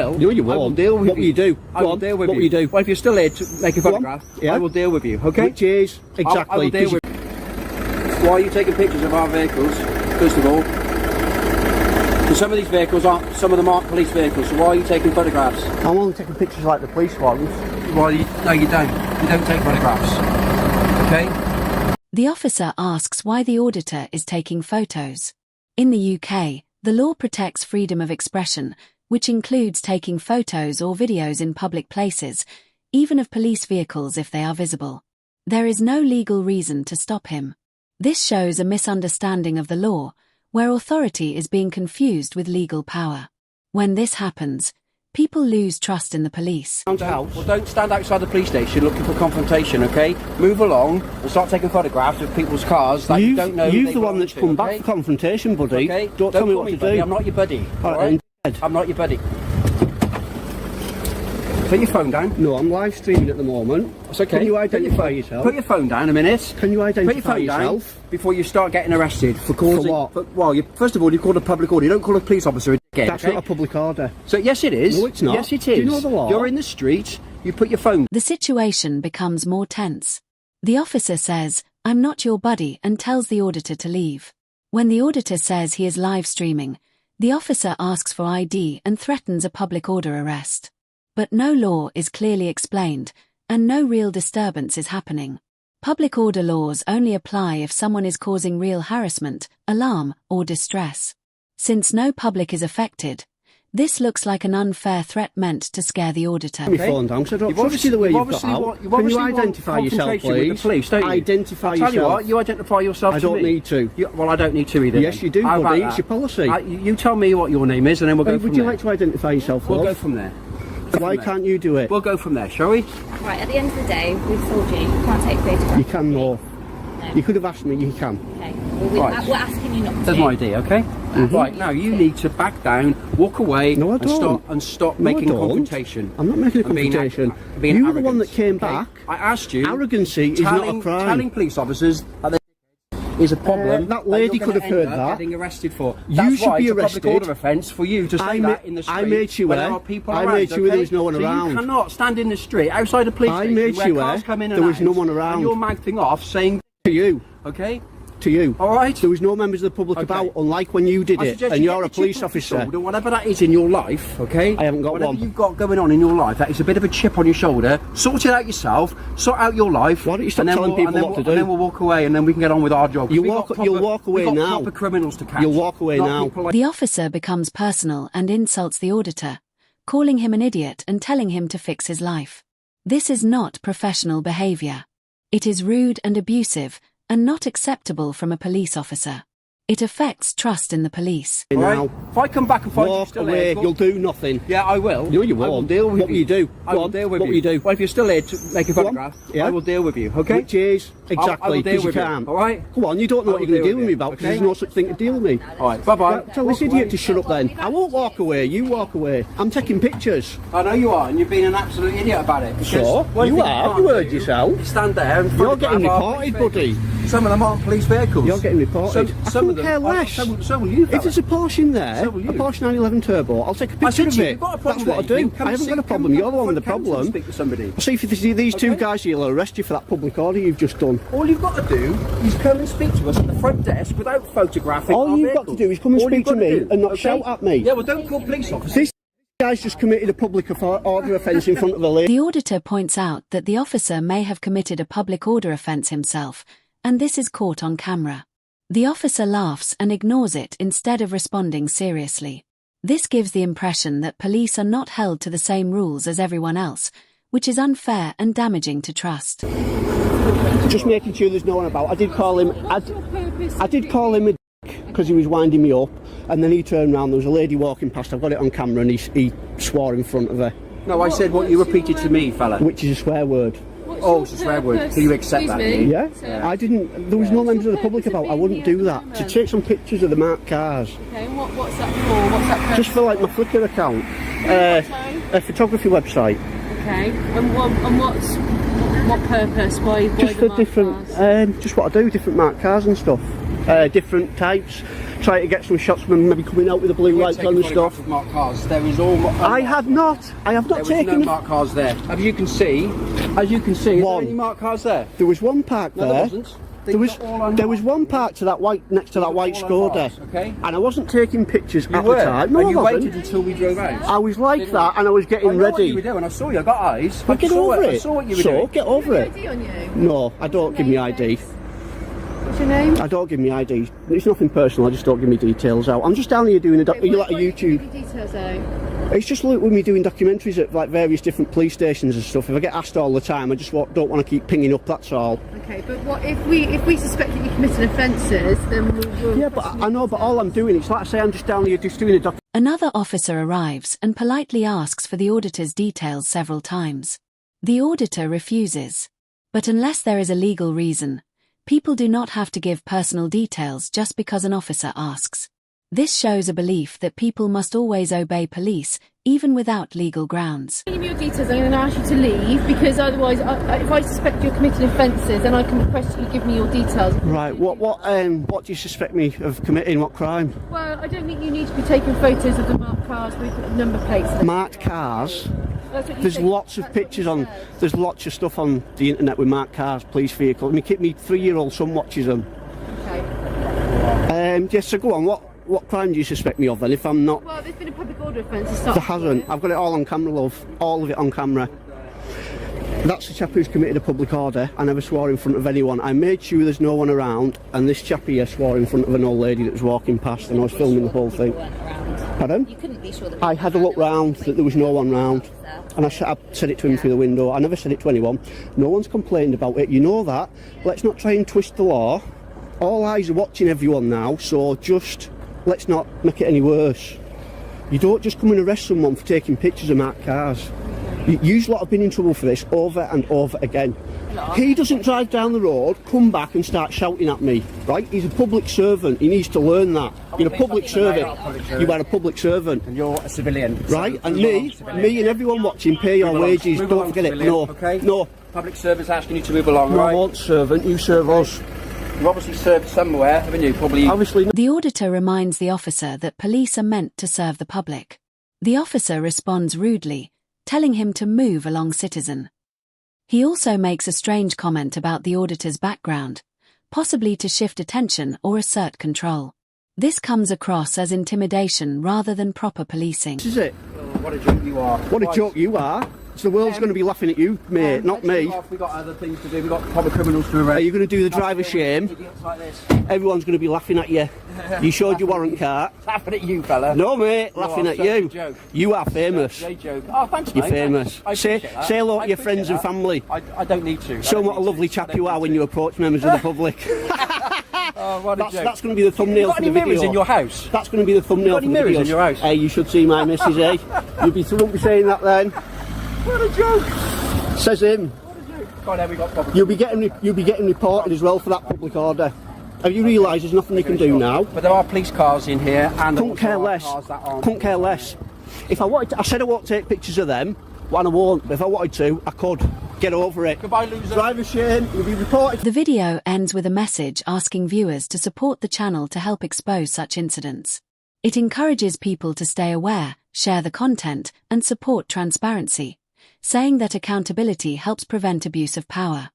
No, you won't. I will deal with you. What will you do? I will deal with you. What will you do? Well, if you're still here to make a photograph, yeah. I will deal with you, okay? Which is, exactly. I will deal with you. Why are you taking pictures of our vehicles, first of all? Because some of these vehicles aren't, some of them aren't police vehicles, so why are you taking photographs? I'm only taking pictures like the police ones. Well, no, you don't. You don't take photographs, okay? The officer asks why the auditor is taking photos. In the UK, the law protects freedom of expression, which includes taking photos or videos in public places, even of police vehicles if they are visible. There is no legal reason to stop him. This shows a misunderstanding of the law, where authority is being confused with legal power. When this happens, people lose trust in the police. Well, don't stand outside the police station looking for confrontation, okay? Move along and start taking photographs of people's cars that you don't know. You're the one that's come back for confrontation, buddy. Okay? Don't tell me what to buddy. do. I'm not your buddy. All right? I'm not your buddy. Put your phone down. No, I'm live streaming at the moment. It's okay. Can you identify yourself? Put your phone down a minute. Can you identify Put your phone yourself? down before you start getting arrested for causing... For what? Well, first of all, you called a public order. You don't call a police officer a dickhead. That's okay? not a public order. So, yes, it is. No, it's not. Yes, it is. Do you know the law? You're in the street. You put your phone... The situation becomes more tense. The officer says, "I'm not your buddy," and tells the auditor to leave. When the auditor says he is live streaming, the officer asks for ID and threatens a public order arrest. But no law is clearly explained, and no real disturbance is happening. Public order laws only apply if someone is causing real harassment, alarm, or distress. Since no public is affected, this looks like an unfair threat meant to scare the auditor. Put your phone down, so I don't trust you the way you've got out. Can you identify yourself, please? Identify yourself. Tell you what, you identify yourself. I don't need to. Well, I don't need to either. Yes, you do, buddy. It's your policy. You tell me what your name is, and then we'll go from there. Would you like to identify yourself, love? We'll go from there. Why can't you do it? We'll go from there, shall we? Right, at the end of the day, we've told you can't take photographs. You can, no. You could have asked me, you can. Okay. Well, we're asking you not to. There's my idea, okay? Right, now you need to back down, walk away, no, I don't. and stop making confrontation. I'm not making a confrontation. You're the one that came back. I asked you. Arrogancy is not a crime. Telling police officers that is a problem. That lady could have heard that. Getting arrested for. You should be arrested. It's a public order offence for you to say that in the street. I made you there are people around. I made sure there was no one around. You cannot stand in the street outside a police station. I made sure cars come in and there was no one around. And you're mouthing off saying to you. Okay. To you. All right. There was no members of the public about, unlike when you did it, and you're a police officer. Whatever that is in your life, okay? I haven't got whatever one. You've got going on in your life, that is a bit of a chip on your shoulder. Sort it out yourself. Sort out your life. Why don't you stop telling people what to do? And then we'll walk away, and then we can get on with our job. You'll walk away now. We've got proper criminals to catch. You'll walk away now. The officer becomes personal and insults the auditor, calling him an idiot and telling him to fix his life. This is not professional behavior. It is rude and abusive, and not acceptable from a police officer. It affects trust in the police. Now, if I come back and find you still away, here, you'll do nothing. Yeah, I will. No, you won't. I will deal with you. What will you do? I will deal with you. What will you do? Well, if you're still here to make a photograph, yeah. I will deal with you, okay? Which is, exactly, because you can't. All right? Come on, you don't know what you're going to deal with me about, because there's no such thing to deal with me. All right, bye-bye. Tell this idiot to shut up then. I won't walk away, you walk away. I'm taking pictures. I know you are, and you've been an absolute idiot about it. So? You are? You heard yourself. You stand there and you're getting reported, buddy. Some of them aren't police vehicles. You're getting reported. Some I couldn't care less. So will you, if there's a Porsche in there, so will you. A Porsche 911 Turbo, I'll take a picture of it. That's what I do. I haven't got a problem. You're the one with the problem. Speak to somebody. See if these two guys here will arrest you for that public order you've just done. All you've got to do is come and speak to us at the front desk without photographing All you've got to do is come and speak to me and not shout at me. Yeah, well, don't call police officers. This guy's just committed a public order offence in front of a lady. The auditor points out that the officer may have committed a public order offence himself, and this is caught on camera. The officer laughs and ignores it instead of responding seriously. This gives the impression that police are not held to the same rules as everyone else, which is unfair and damaging to trust. Just making sure there's no one about. I did call him a dick because he was winding me up, and then he turned around. There was a lady walking past. I've got it on camera, and he swore in front of her. No, I said what you repeated to me, fella. Which is a swear word. Oh, it's a swear word. Do you accept that? Yeah. I didn't. There was no members of the public about. I wouldn't do that. To take some pictures of the marked cars. Okay, what's that for? What's that? Just for like my Flickr account. A photography website. Okay. And what purpose? Why just for different. Just what I do. Different marked cars and stuff. Different types. trying to get some shots of them maybe coming out with the blue lights on and stuff. Of marked cars. There is all. I have not There taken. was no marked cars there. As you can see, is there any marked cars there? There was one parked No, there. there wasn't. There was one parked to that white next to that white Skoda, okay? and I wasn't taking pictures at the time. No, and you I wasn't. waited until we drove out. I was like that, and I was I getting know what ready. you were doing. I saw you. I got eyes. But get over it. I saw what you were doing. Get over it. ID on you? No, I don't give me ID. What's your name? I don't give me ID. It's nothing personal. I just don't give me details out. I'm just down here doing a you like a YouTube. Details out. It's just like with me doing documentaries at like various different police stations and stuff. If I get asked all the time, I just don't want to keep pinging up. That's all. Okay, but what if we suspect that you committed offences? Then we'll Yeah, but I know. But all I'm doing, it's like I say, I'm just down here just doing a doc. Another officer arrives and politely asks for the auditor's details several times. The auditor refuses. But unless there is a legal reason, people do not have to give personal details just because an officer asks. This shows a belief that people must always obey police, even without legal grounds. Give me your details. I'm going to ask you to leave because otherwise, if I suspect you're committing offences, then I can request that you give me your details. Right. What do you suspect me of committing? What crime? Well, I don't think you need to be taking photos of the marked cars with number plates. Marked cars. That's what you There's said. lots of pictures on. There's lots of stuff on the internet with marked cars, police vehicles. My 3-year-old son watches them. Okay. Yes. So go on. What crime do you suspect me of then? If I'm not. Well, there's been a public order offence. There hasn't. I've got it all on camera, love. All of it on camera. That's the chap who's committed a public order. I never swore in front of anyone. I made sure there's no one around, and this chap here swore in front of an old lady that was walking past, and I was filming the whole thing. Pardon? You couldn't be sure that I had a look round that there was no one round, and I said it to him through the window. I never said it to anyone. No one's complained about it. You know that. Let's not try and twist the law. All eyes are watching everyone now, so just let's not make it any worse. You don't just come and arrest someone for taking pictures of marked cars. You lot have been in trouble for this over and over again. He doesn't drive down the road, come back and start shouting at me, right? He's a public servant. He needs to learn that. You're a public servant. You are a public servant. And you're a civilian. Right? And me and everyone watching pay your wages. Don't forget it. No. Okay? No. Public servant's asking you to move along, No, right? I won't servant. You serve us. You've obviously served somewhere, haven't you? Probably. Obviously not. The auditor reminds the officer that police are meant to serve the public. The officer responds rudely, telling him to move along citizen. He also makes a strange comment about the auditor's background, possibly to shift attention or assert control. This comes across as intimidation rather than proper policing. This is it. Oh, what a joke you are. What a joke you are. So the world's going to be laughing at you, mate, not me. We've got other things to do. We've got proper criminals to arrest. Are you going to do the driver shame? Idiots like this. Everyone's going to be laughing at you. You showed your warrant card. Laughing at you, fella. No, mate, laughing are at such a you. joke. You are famous. A joke. Oh, thanks, You're mate. famous. I Say appreciate that. hello I to your appreciate friends and that. family. I don't need to. Show them what a lovely chap you are when you approach members of the public. Oh, what a joke. That's going to be the thumbnail Got for any the video. mirrors in your house? That's going to be the thumbnail got for any the mirrors video. in your house? Hey, you should see my missus, eh? Won't be saying that then. What a joke. Says him. God, there we got proper. You'll be getting reported as well for that public order. Have you realised there's nothing they can do now? But there are police cars in here, and there Couldn't care also are less. cars that aren't. Couldn't care less. If I wanted to, I said I won't take pictures of them, and I won't. But if I wanted to, I could. Get over it. Goodbye, loser. Driver shame. You'll be reported. The video ends with a message asking viewers to support the channel to help expose such incidents. It encourages people to stay aware, share the content, and support transparency, saying that accountability helps prevent abuse of power.